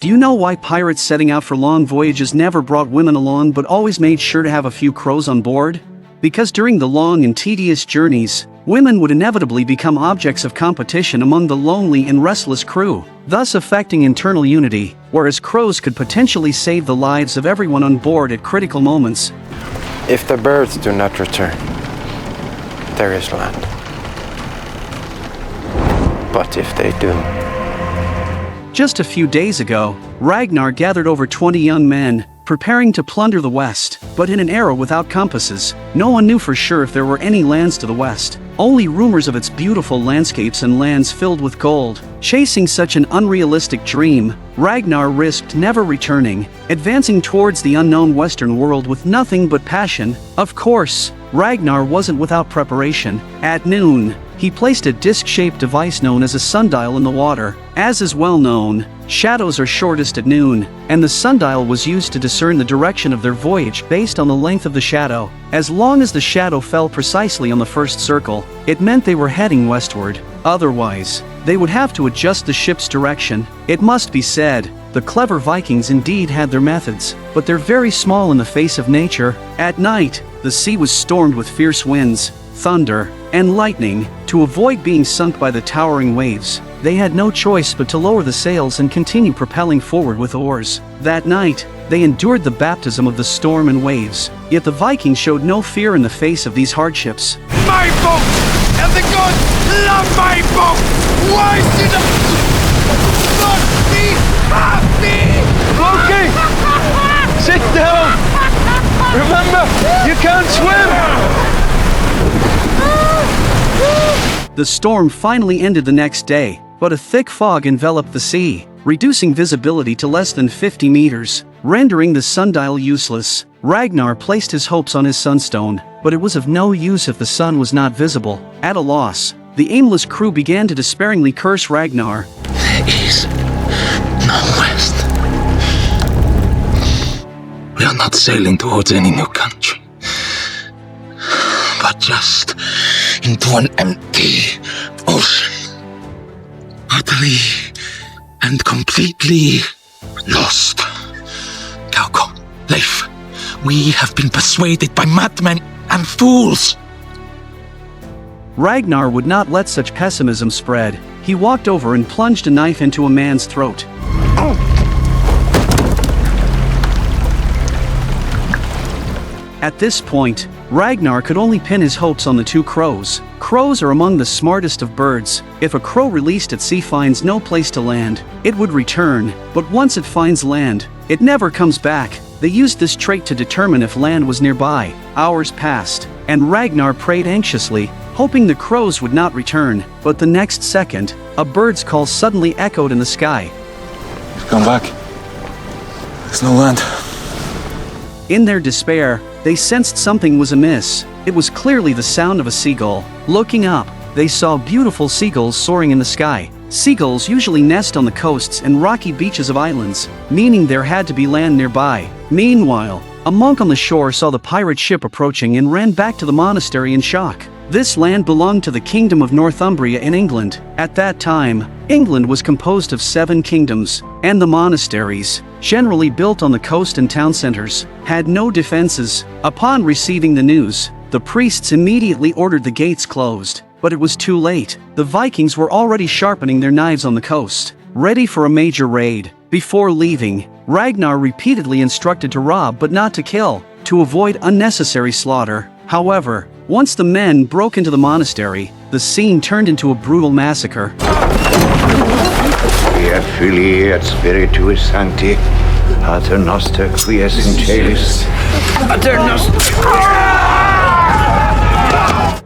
Do you know why pirates setting out for long voyages never brought women along but always made sure to have a few crows on board? Because during the long and tedious journeys, women would inevitably become objects of competition among the lonely and restless crew, thus affecting internal unity, whereas crows could potentially save the lives of everyone on board at critical moments. If the birds do not return, there is land. But if they do... Just a few days ago, Ragnar gathered over 20 young men, preparing to plunder the west, but in an era without compasses. No one knew for sure if there were any lands to the west, only rumors of its beautiful landscapes and lands filled with gold. Chasing such an unrealistic dream, Ragnar risked never returning, advancing towards the unknown western world with nothing but passion. Of course, Ragnar wasn't without preparation. At noon, he placed a disc-shaped device known as a sundial in the water. As is well known, shadows are shortest at noon, and the sundial was used to discern the direction of their voyage based on the length of the shadow. As long as the shadow fell precisely on the first circle, it meant they were heading westward. Otherwise, they would have to adjust the ship's direction. It must be said, the clever Vikings indeed had their methods, but they're very small in the face of nature. At night, the sea was stormed with fierce winds, thunder, and lightning. To avoid being sunk by the towering waves, they had no choice but to lower the sails and continue propelling forward with oars. That night, they endured the baptism of the storm and waves, yet the Vikings showed no fear in the face of these hardships. My boat! And the gods love my boat! Why should I not be happy? Loki! Sit down! Remember, you can't swim! The storm finally ended the next day, but a thick fog enveloped the sea, reducing visibility to less than 50 meters, rendering the sundial useless. Ragnar placed his hopes on his sunstone, but it was of no use if the sun was not visible. At a loss, the aimless crew began to despairingly curse Ragnar. There is no west. We are not sailing towards any new country, but just into an empty ocean. Utterly and completely lost. Kauko, Leif, we have been persuaded by madmen and fools. Ragnar would not let such pessimism spread. He walked over and plunged a knife into a man's throat. At this point, Ragnar could only pin his hopes on the two crows. Crows are among the smartest of birds. If a crow released at sea finds no place to land, it would return, but once it finds land, it never comes back. They used this trait to determine if land was nearby. Hours passed, and Ragnar prayed anxiously, hoping the crows would not return. But the next second, a bird's call suddenly echoed in the sky. Come back. There's no land. In their despair, they sensed something was amiss. It was clearly the sound of a seagull. Looking up, they saw beautiful seagulls soaring in the sky. Seagulls usually nest on the coasts and rocky beaches of islands, meaning there had to be land nearby. Meanwhile, a monk on the shore saw the pirate ship approaching and ran back to the monastery in shock. This land belonged to the Kingdom of Northumbria in England. At that time, England was composed of 7 kingdoms, and the monasteries, generally built on the coast and town centers, had no defenses. Upon receiving the news, the priests immediately ordered the gates closed, but it was too late. The Vikings were already sharpening their knives on the coast, ready for a major raid. Before leaving, Ragnar repeatedly instructed to rob but not to kill, to avoid unnecessary slaughter. However, once the men broke into the monastery, the scene turned into a brutal massacre. Via Filii et Spiritus Sancti, Pater Noster qui es in caelis. Pater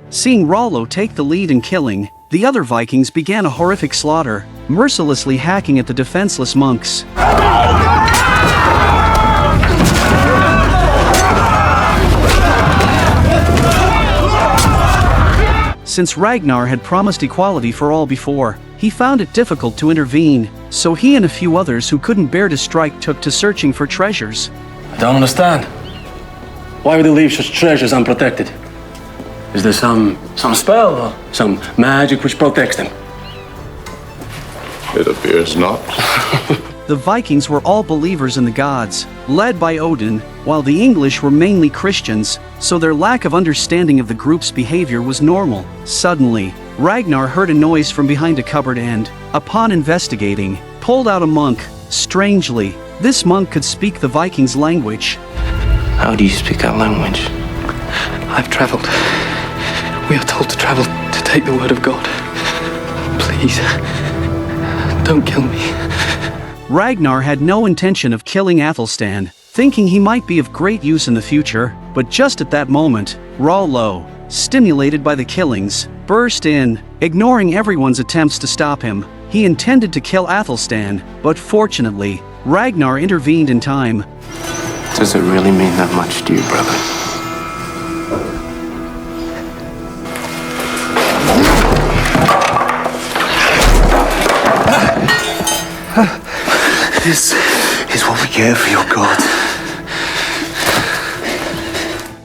Seeing Rollo take the lead in killing, the other Vikings began a horrific slaughter, mercilessly hacking at the defenseless monks. Since Ragnar had promised equality for all before, he found it difficult to intervene, so he and a few others who couldn't bear to strike took to searching for treasures. I don't understand. Why would they leave such treasures unprotected? Is there some spell or some magic which protects them? It appears not. The Vikings were all believers in the gods, led by Odin, while the English were mainly Christians, so their lack of understanding of the group's behavior was normal. Suddenly, Ragnar heard a noise from behind a cupboard and, upon investigating, pulled out a monk. Strangely, this monk could speak the Vikings' language. How do you speak our language? I've traveled. We are told to travel to take the word of God. Please, don't kill me. Ragnar had no intention of killing Athelstan, thinking he might be of great use in the future, but just at that moment, Rollo, stimulated by the killings, burst in, ignoring everyone's attempts to stop him. He intended to kill Athelstan, but fortunately, Ragnar intervened in time. Does it really mean that much to you, brother? This is what we get for your god.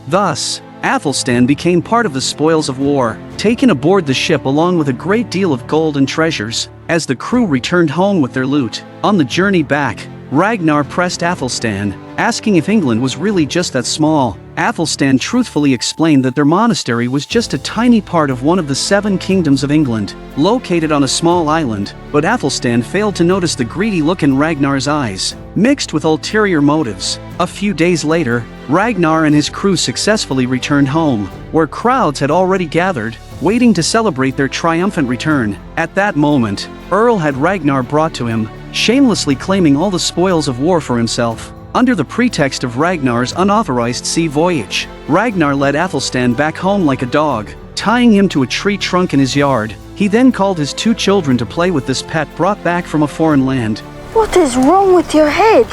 Thus, Athelstan became part of the spoils of war, taken aboard the ship along with a great deal of gold and treasures, as the crew returned home with their loot. On the journey back, Ragnar pressed Athelstan, asking if England was really just that small. Athelstan truthfully explained that their monastery was just a tiny part of one of the 7 kingdoms of England, located on a small island, but Athelstan failed to notice the greedy look in Ragnar's eyes, mixed with ulterior motives. A few days later, Ragnar and his crew successfully returned home, where crowds had already gathered, waiting to celebrate their triumphant return. At that moment, Earl had Ragnar brought to him, shamelessly claiming all the spoils of war for himself. Under the pretext of Ragnar's unauthorized sea voyage, Ragnar led Athelstan back home like a dog, tying him to a tree trunk in his yard. He then called his 2 children to play with this pet brought back from a foreign land. What is wrong with your head?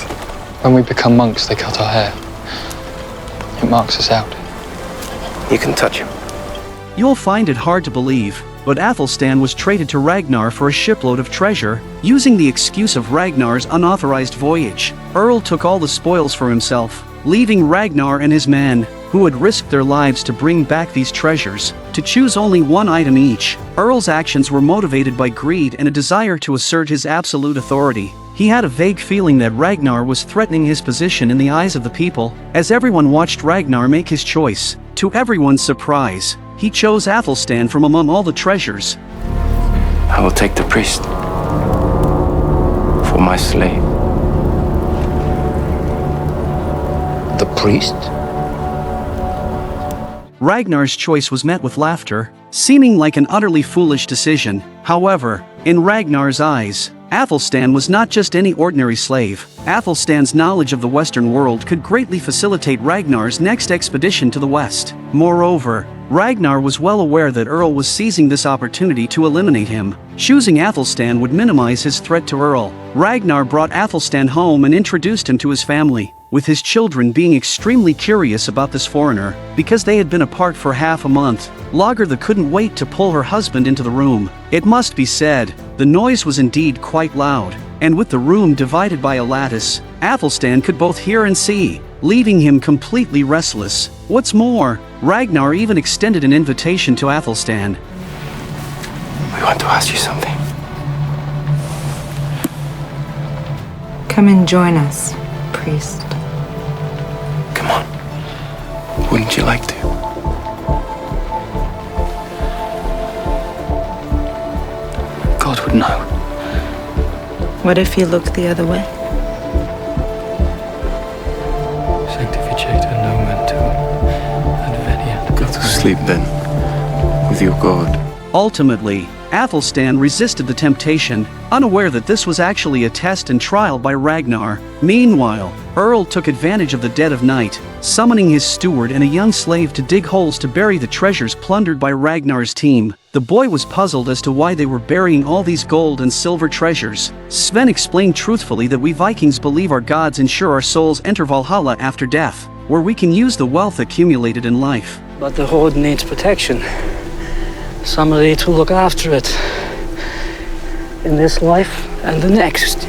When we become monks, they cut our hair. It marks us out. You can touch him. You'll find it hard to believe, but Athelstan was traded to Ragnar for a shipload of treasure, using the excuse of Ragnar's unauthorized voyage. Earl took all the spoils for himself, leaving Ragnar and his men, who had risked their lives to bring back these treasures, to choose only one item each. Earl's actions were motivated by greed and a desire to assert his absolute authority. He had a vague feeling that Ragnar was threatening his position in the eyes of the people, as everyone watched Ragnar make his choice. To everyone's surprise, he chose Athelstan from among all the treasures. I will take the priest for my slave. The priest? Ragnar's choice was met with laughter, seeming like an utterly foolish decision. However, in Ragnar's eyes, Athelstan was not just any ordinary slave. Athelstan's knowledge of the Western world could greatly facilitate Ragnar's next expedition to the West. Moreover, Ragnar was well aware that Earl was seizing this opportunity to eliminate him. Choosing Athelstan would minimize his threat to Earl. Ragnar brought Athelstan home and introduced him to his family, with his children being extremely curious about this foreigner, because they had been apart for half a month. Lagertha couldn't wait to pull her husband into the room. It must be said, the noise was indeed quite loud, and with the room divided by a lattice, Athelstan could both hear and see, leaving him completely restless. What's more, Ragnar even extended an invitation to Athelstan. We want to ask you something. Come and join us, priest. Come on. Wouldn't you like to? God would know. What if you look the other way? Sanctificate nomen tuum, adveniat. Go to sleep then, with your God. Ultimately, Athelstan resisted the temptation, unaware that this was actually a test and trial by Ragnar. Meanwhile, Earl took advantage of the dead of night, summoning his steward and a young slave to dig holes to bury the treasures plundered by Ragnar's team. The boy was puzzled as to why they were burying all these gold and silver treasures. Sven explained truthfully that we Vikings believe our gods ensure our souls enter Valhalla after death, where we can use the wealth accumulated in life. But the hoard needs protection. Somebody to look after it. In this life and the next.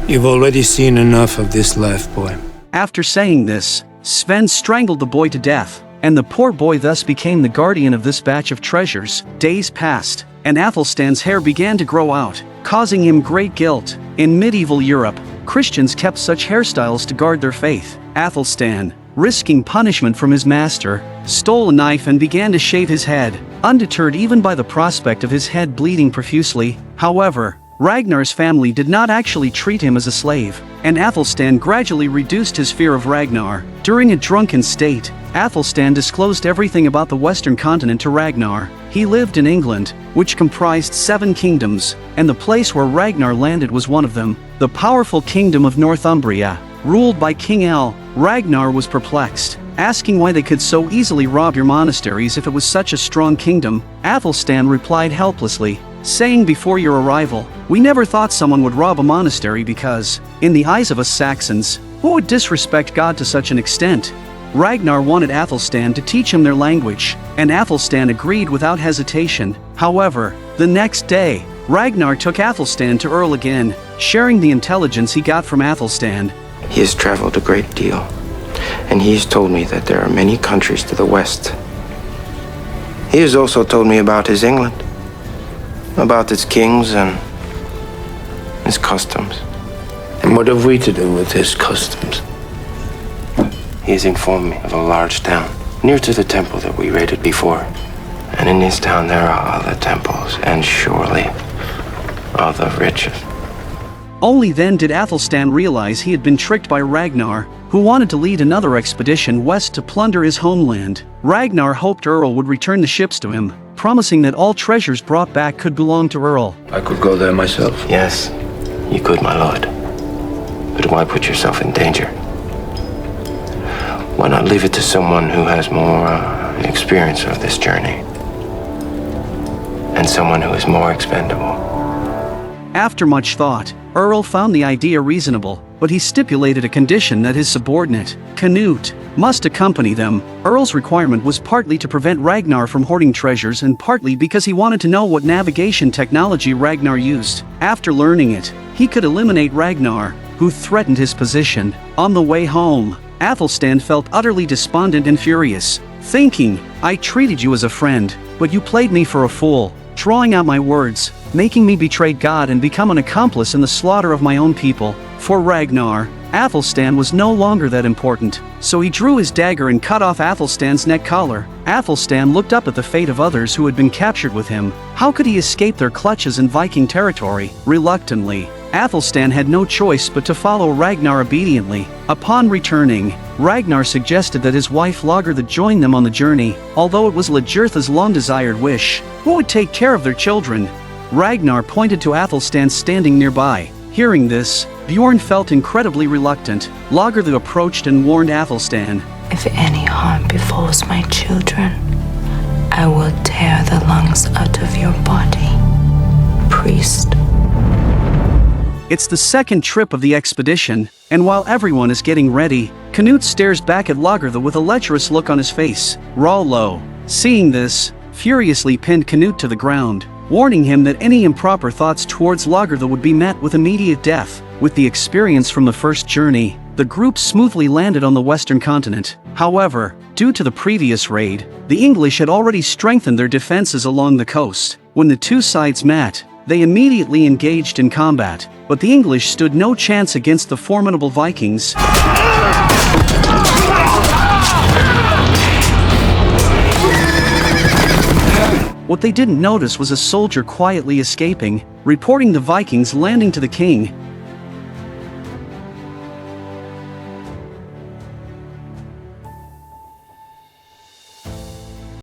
You've already seen enough of this life, boy. After saying this, Sven strangled the boy to death, and the poor boy thus became the guardian of this batch of treasures. Days passed, and Athelstan's hair began to grow out. causing him great guilt. In medieval Europe, Christians kept such hairstyles to guard their faith. Athelstan, risking punishment from his master, stole a knife and began to shave his head, undeterred even by the prospect of his head bleeding profusely. However, Ragnar's family did not actually treat him as a slave, and Athelstan gradually reduced his fear of Ragnar. During a drunken state, Athelstan disclosed everything about the western continent to Ragnar. He lived in England, which comprised 7 kingdoms, and the place where Ragnar landed was one of them, the powerful kingdom of Northumbria, ruled by King Earl. Ragnar was perplexed, asking why they could so easily rob your monasteries if it was such a strong kingdom. Athelstan replied helplessly, saying before your arrival, we never thought someone would rob a monastery because, in the eyes of us Saxons, who would disrespect God to such an extent? Ragnar wanted Athelstan to teach him their language, and Athelstan agreed without hesitation. However, the next day, Ragnar took Athelstan to Earl again, sharing the intelligence he got from Athelstan. He has traveled a great deal, and he has told me that there are many countries to the west. He has also told me about his England, about its kings and his customs. And what have we to do with his customs? He has informed me of a large town near to the temple that we raided before. And in this town there are other temples, and surely other riches. Only then did Athelstan realize he had been tricked by Ragnar, who wanted to lead another expedition west to plunder his homeland. Ragnar hoped Earl would return the ships to him, promising that all treasures brought back could belong to Earl. I could go there myself. Yes, you could, my lord. But why put yourself in danger? Why not leave it to someone who has more experience of this journey? And someone who is more expendable. After much thought, Earl found the idea reasonable, but he stipulated a condition that his subordinate, Canute, must accompany them. Earl's requirement was partly to prevent Ragnar from hoarding treasures and partly because he wanted to know what navigation technology Ragnar used. After learning it, he could eliminate Ragnar, who threatened his position. On the way home, Athelstan felt utterly despondent and furious, thinking, I treated you as a friend, but you played me for a fool, drawing out my words, making me betray God and become an accomplice in the slaughter of my own people. For Ragnar, Athelstan was no longer that important, so he drew his dagger and cut off Athelstan's neck collar. Athelstan looked up at the fate of others who had been captured with him. How could he escape their clutches in Viking territory? Reluctantly, Athelstan had no choice but to follow Ragnar obediently. Upon returning, Ragnar suggested that his wife Lagertha join them on the journey, although it was Lagertha's long-desired wish. Who would take care of their children? Ragnar pointed to Athelstan standing nearby. Hearing this, Bjorn felt incredibly reluctant. Lagertha approached and warned Athelstan. If any harm befalls my children, I will tear the lungs out of your body, priest. It's the second trip of the expedition, and while everyone is getting ready, Canute stares back at Lagertha with a lecherous look on his face. Rollo, seeing this, furiously pinned Canute to the ground, warning him that any improper thoughts towards Lagertha would be met with immediate death. With the experience from the first journey, the group smoothly landed on the western continent. However, due to the previous raid, the English had already strengthened their defenses along the coast. When the two sides met, they immediately engaged in combat, but the English stood no chance against the formidable Vikings. What they didn't notice was a soldier quietly escaping, reporting the Vikings landing to the king.